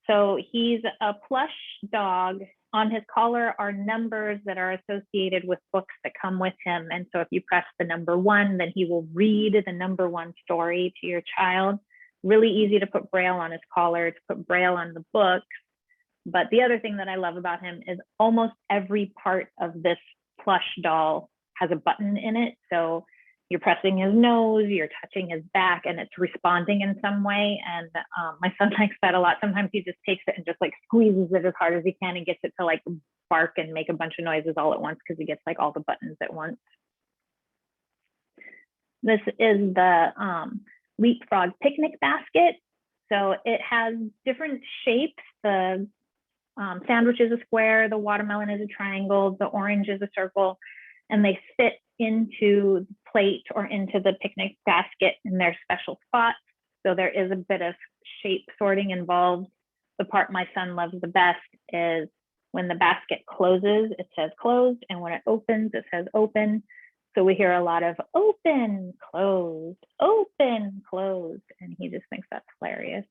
So he's a plush dog. On his collar are numbers that are associated with books that come with him. And so if you press the number 1, then he will read the number 1 story to your child. Really easy to put Braille on his collar, to put Braille on the book. But the other thing that I love about him is almost every part of this plush doll has a button in it. So you're pressing his nose, you're touching his back, and it's responding in some way. And my son likes that a lot. Sometimes he just takes it and just like squeezes it as hard as he can and gets it to like bark and make a bunch of noises all at once because he gets like all the buttons at once. This is the LeapFrog picnic basket. So it has different shapes. The sandwich is a square, the watermelon is a triangle, the orange is a circle, and they fit into the plate or into the picnic basket in their special spots. So there is a bit of shape sorting involved. The part my son loves the best is when the basket closes, it says closed, and when it opens, it says open. So we hear a lot of open, closed, and he just thinks that's hilarious.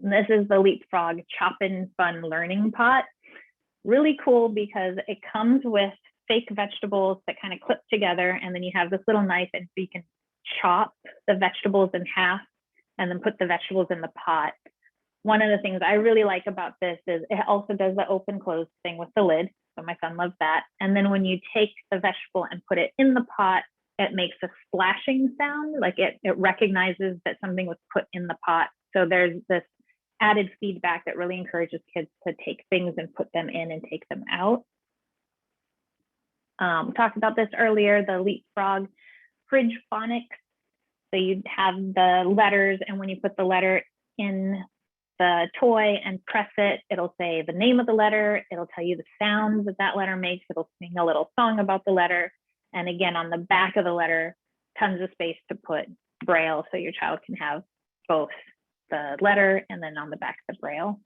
And this is the LeapFrog Choppin Fun Learning Pot. Really cool because it comes with fake vegetables that kind of clip together, and then you have this little knife, and so you can chop the vegetables in half and then put the vegetables in the pot. One of the things I really like about this is it also does the open close thing with the lid. So my son loves that. And then when you take the vegetable and put it in the pot, it makes a splashing sound, like it recognizes that something was put in the pot. So there's this added feedback that really encourages kids to take things and put them in and take them out. We talked about this earlier, the LeapFrog fridge phonics. So you'd have the letters, and when you put the letter in the toy and press it, it'll say the name of the letter, it'll tell you the sounds that that letter makes, it'll sing a little song about the letter. And again, on the back of the letter, tons of space to put Braille so your child can have both the letter and then on the back the Braille.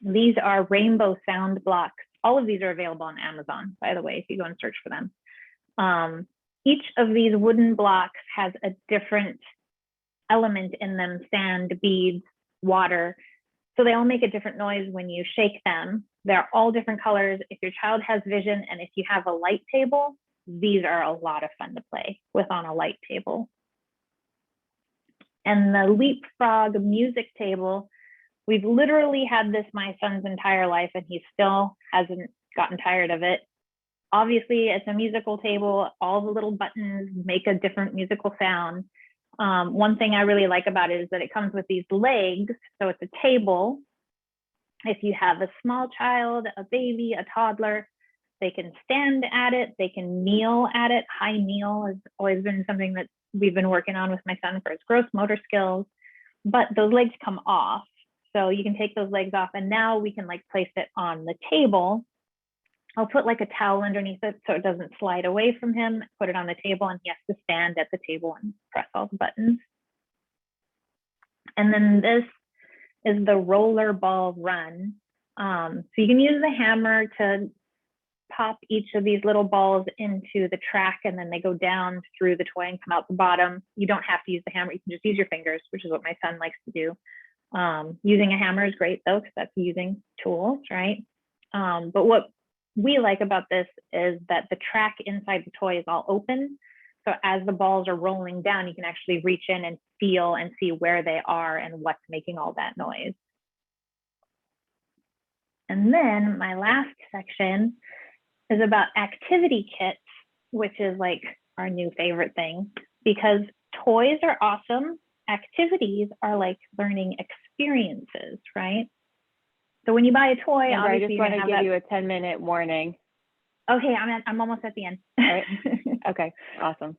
These are rainbow sound blocks. All of these are available on Amazon, by the way, if you go and search for them. Each of these wooden blocks has a different element in them: sand, beads, water. So they all make a different noise when you shake them. They're all different colors. If your child has vision and if you have a light table, these are a lot of fun to play with on a light table. And the LeapFrog music table, we've literally had this my son's entire life, and he still hasn't gotten tired of it. Obviously, it's a musical table. All the little buttons make a different musical sound. One thing I really like about it is that it comes with these legs. So it's a table. If you have a small child, a baby, a toddler, they can stand at it, they can kneel at it. High kneel has always been something that we've been working on with my son for his gross motor skills, but those legs come off. So you can take those legs off, and now we can like place it on the table. I'll put like a towel underneath it so it doesn't slide away from him, put it on the table, and he has to stand at the table and press all the buttons. And then this is the roller ball run. So you can use the hammer to pop each of these little balls into the track, and then they go down through the toy and come out the bottom. You don't have to use the hammer. You can just use your fingers, which is what my son likes to do. Using a hammer is great though, because that's using tools, right? But what we like about this is that the track inside the toy is all open. So as the balls are rolling down, you can actually reach in and feel and see where they are and what's making all that noise. And then my last section is about activity kits, which is like our new favorite thing, because toys are awesome. Activities are like learning experiences, right? So when you buy a toy, I just want to give you a 10-minute warning. Okay, I'm almost at the end. All right. Okay, awesome.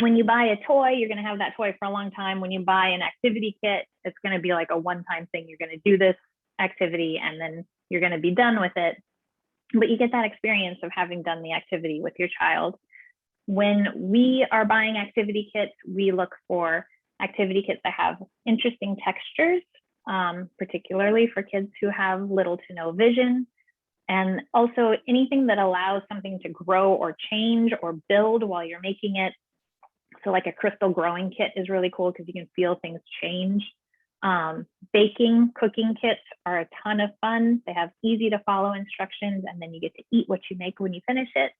When you buy a toy, you're going to have that toy for a long time. When you buy an activity kit, it's going to be like a one-time thing. You're going to do this activity and then you're going to be done with it. but you get that experience of having done the activity with your child. When we are buying activity kits, we look for activity kits that have interesting textures, particularly for kids who have little to no vision. And also anything that allows something to grow or change or build while you're making it. So like a crystal growing kit is really cool because you can feel things change. Baking, cooking kits are a ton of fun. They have easy to follow instructions, and then you get to eat what you make when you finish it.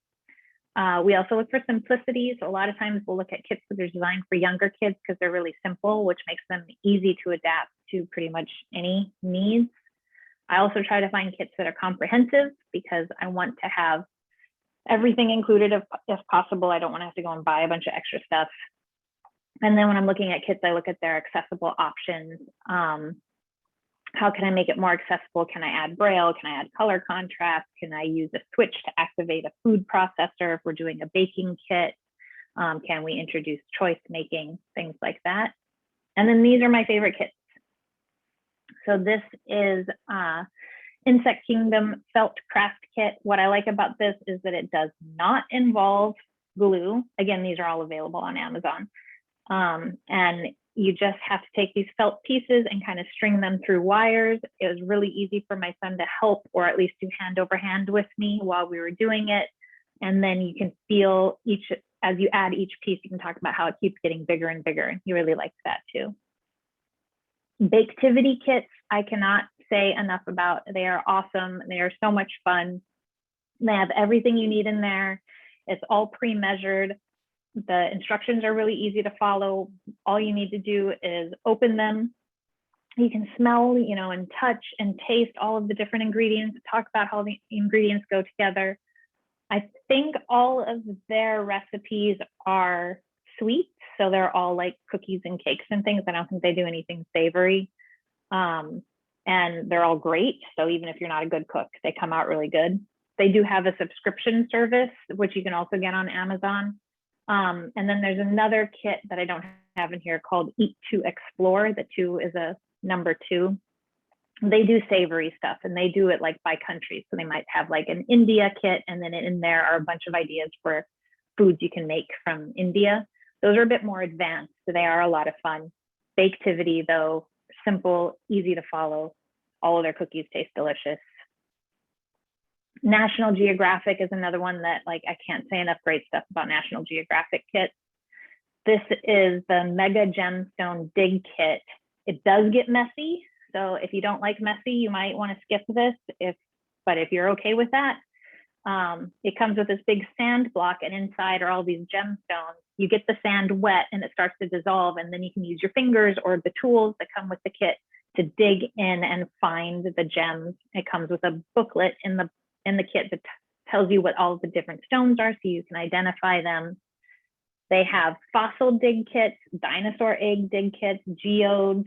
We also look for simplicity. So a lot of times we'll look at kits that are designed for younger kids because they're really simple, which makes them easy to adapt to pretty much any needs. I also try to find kits that are comprehensive because I want to have everything included if possible. I don't want to have to go and buy a bunch of extra stuff. And then when I'm looking at kits, I look at their accessible options. How can I make it more accessible? Can I add Braille? Can I add color contrast? Can I use a switch to activate a food processor if we're doing a baking kit? Can we introduce choice making, things like that? And then these are my favorite kits. So this is Insect Kingdom Felt Craft Kit. What I like about this is that it does not involve glue. Again, these are all available on Amazon. And you just have to take these felt pieces and kind of string them through wires. It was really easy for my son to help, or at least do hand over hand with me while we were doing it. And then you can feel as you add each piece, you can talk about how it keeps getting bigger and bigger. He really likes that too. Baketivity kits, I cannot say enough about. They are awesome. They are so much fun. They have everything you need in there. It's all pre-measured. The instructions are really easy to follow. All you need to do is open them. You can smell, and touch and taste all of the different ingredients, talk about how the ingredients go together. I think all of their recipes are sweet. So they're all like cookies and cakes and things. I don't think they do anything savory. And they're all great. So even if you're not a good cook, they come out really good. They do have a subscription service, which you can also get on Amazon. And then there's another kit that I don't have in here called Eat to Explore. The 2 is a number 2. They do savory stuff, and they do it like by country. So they might have like an India kit, and then in there are a bunch of ideas for foods you can make from India. Those are a bit more advanced, so they are a lot of fun. Baketivity, though, simple, easy to follow. All of their cookies taste delicious. National Geographic is another one that I can't say enough great stuff about National Geographic kits. This is the Mega Gemstone Dig Kit. It does get messy. So if you don't like messy, you might want to skip this. But if you're okay with that, it comes with this big sand block, and inside are all these gemstones. You get the sand wet and it starts to dissolve, and then you can use your fingers or the tools that come with the kit to dig in and find the gems. It comes with a booklet in the kit that tells you what all of the different stones are, so you can identify them. They have fossil dig kits, dinosaur egg dig kits, geodes.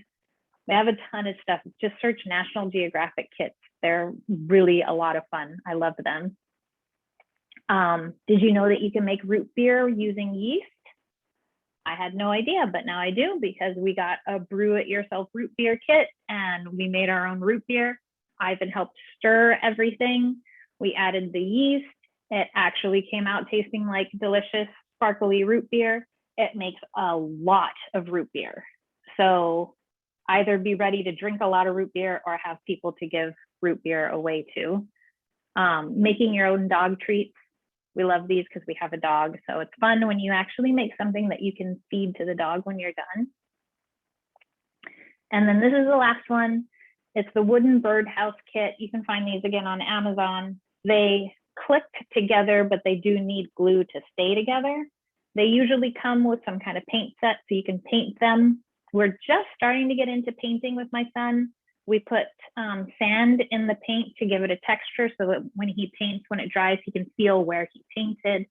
They have a ton of stuff. Just search National Geographic kits. They're really a lot of fun. I love them. Did you know that you can make root beer using yeast? I had no idea, but now I do, because we got a brew it yourself root beer kit and we made our own root beer. Ivan helped stir everything. We added the yeast. It actually came out tasting like delicious, sparkly root beer. It makes a lot of root beer. So either be ready to drink a lot of root beer or have people to give root beer away to. Making your own dog treats. We love these because we have a dog. So it's fun when you actually make something that you can feed to the dog when you're done. And then this is the last one. It's the wooden birdhouse kit. You can find these again on Amazon. They click together, but they do need glue to stay together. They usually come with some kind of paint set, so you can paint them. We're just starting to get into painting with my son. We put sand in the paint to give it a texture so that when he paints, when it dries, he can feel where he painted.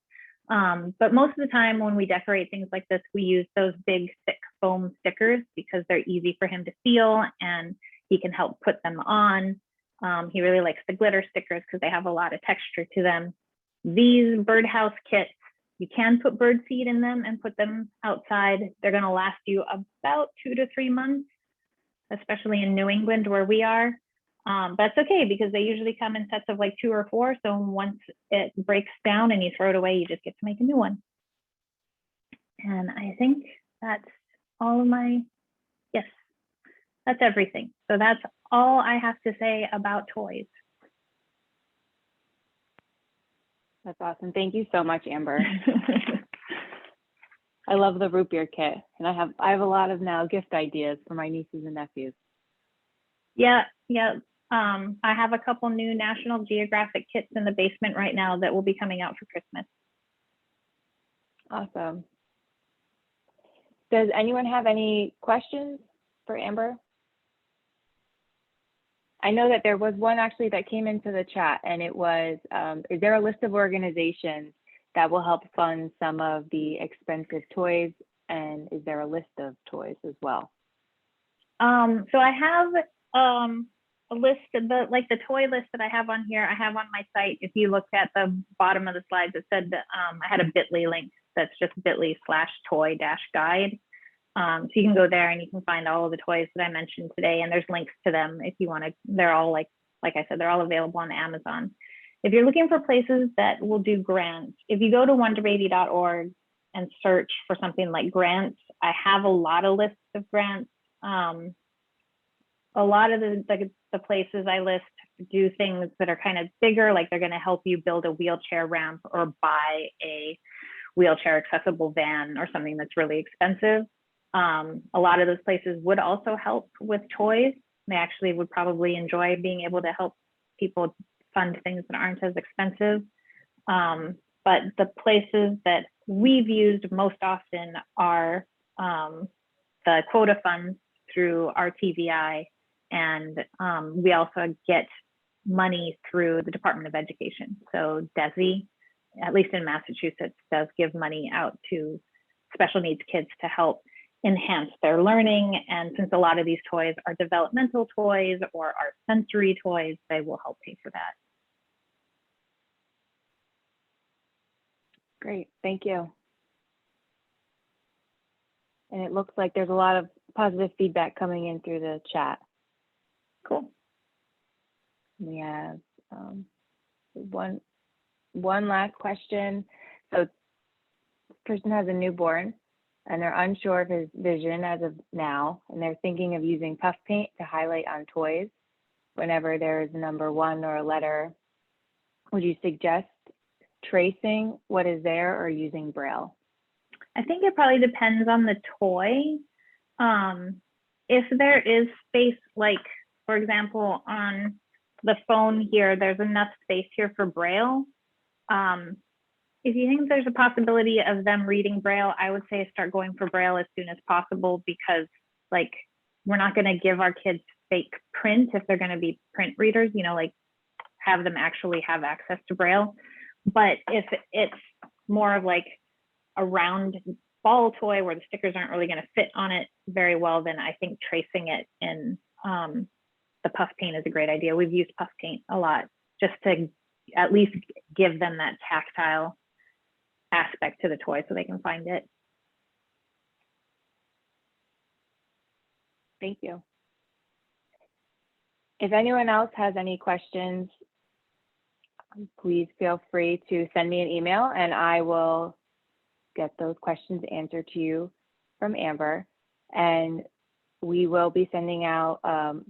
But most of the time when we decorate things like this, we use those big thick foam stickers because they're easy for him to feel and he can help put them on. He really likes the glitter stickers because they have a lot of texture to them. These birdhouse kits, you can put bird seed in them and put them outside. They're going to last you about 2 to 3 months, especially in New England where we are. But it's okay because they usually come in sets of like 2 or 4. So once it breaks down and you throw it away, you just get to make a new one. And I think that's all of my, yes, that's everything. So that's all I have to say about toys. That's awesome. Thank you so much, Amber. I love the root beer kit, and I have a lot of now gift ideas for my nieces and nephews. Yeah. I have a couple new National Geographic kits in the basement right now that will be coming out for Christmas. Awesome. Does anyone have any questions for Amber? I know that there was one actually that came into the chat, and it was, is there a list of organizations that will help fund some of the expensive toys? And is there a list of toys as well? So I have a list of the toy list that I have on here. I have on my site. If you looked at the bottom of the slides, it said that I had a bit.ly link that's just bit.ly/toy-guide. So you can go there and you can find all of the toys that I mentioned today, and there's links to them if you want to. They're all like I said, they're all available on Amazon. If you're looking for places that will do grants, if you go to wonderbaby.org and search for something like grants, I have a lot of lists of grants. A lot of the places I list do things that are kind of bigger, like they're going to help you build a wheelchair ramp or buy a wheelchair accessible van or something that's really expensive. A lot of those places would also help with toys. They actually would probably enjoy being able to help people fund things that aren't as expensive. But the places that we've used most often are the quota funds through our TVI, and we also get money through the Department of Education. So DESE, at least in Massachusetts, does give money out to special needs kids to help enhance their learning. And since a lot of these toys are developmental toys or are sensory toys, they will help pay for that. Great, thank you. And it looks like there's a lot of positive feedback coming in through the chat. Cool. We have one last question. So this person has a newborn and they're unsure of his vision as of now, and they're thinking of using puff paint to highlight on toys whenever there's a number 1 or a letter. Would you suggest tracing what is there or using Braille? I think it probably depends on the toy. If there is space, like for example, on the phone here, there's enough space here for Braille. If you think there's a possibility of them reading Braille, I would say start going for Braille as soon as possible, because like we're not going to give our kids fake print if they're going to be print readers, you know, like have them actually have access to Braille. But if it's more of like a round ball toy where the stickers aren't really going to fit on it very well, then I think tracing it in the puff paint is a great idea. We've used puff paint a lot just to at least give them that tactile aspect to the toy so they can find it. Thank you. If anyone else has any questions, please feel free to send me an email and I will get those questions answered to you from Amber. And we will be sending out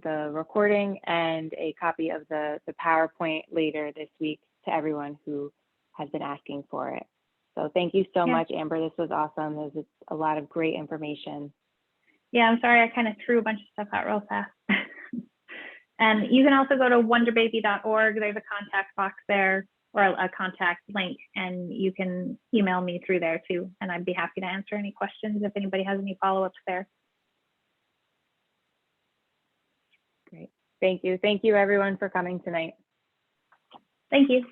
the recording and a copy of the PowerPoint later this week to everyone who has been asking for it. So thank you so much, Amber. This was awesome. This was a lot of great information. Yeah, I'm sorry, I kind of threw a bunch of stuff out real fast. And you can also go to wonderbaby.org. There's a contact box there, or a contact link, and you can email me through there too. And I'd be happy to answer any questions if anybody has any follow-ups there. Great. Thank you. Thank you, everyone, for coming tonight. Thank you.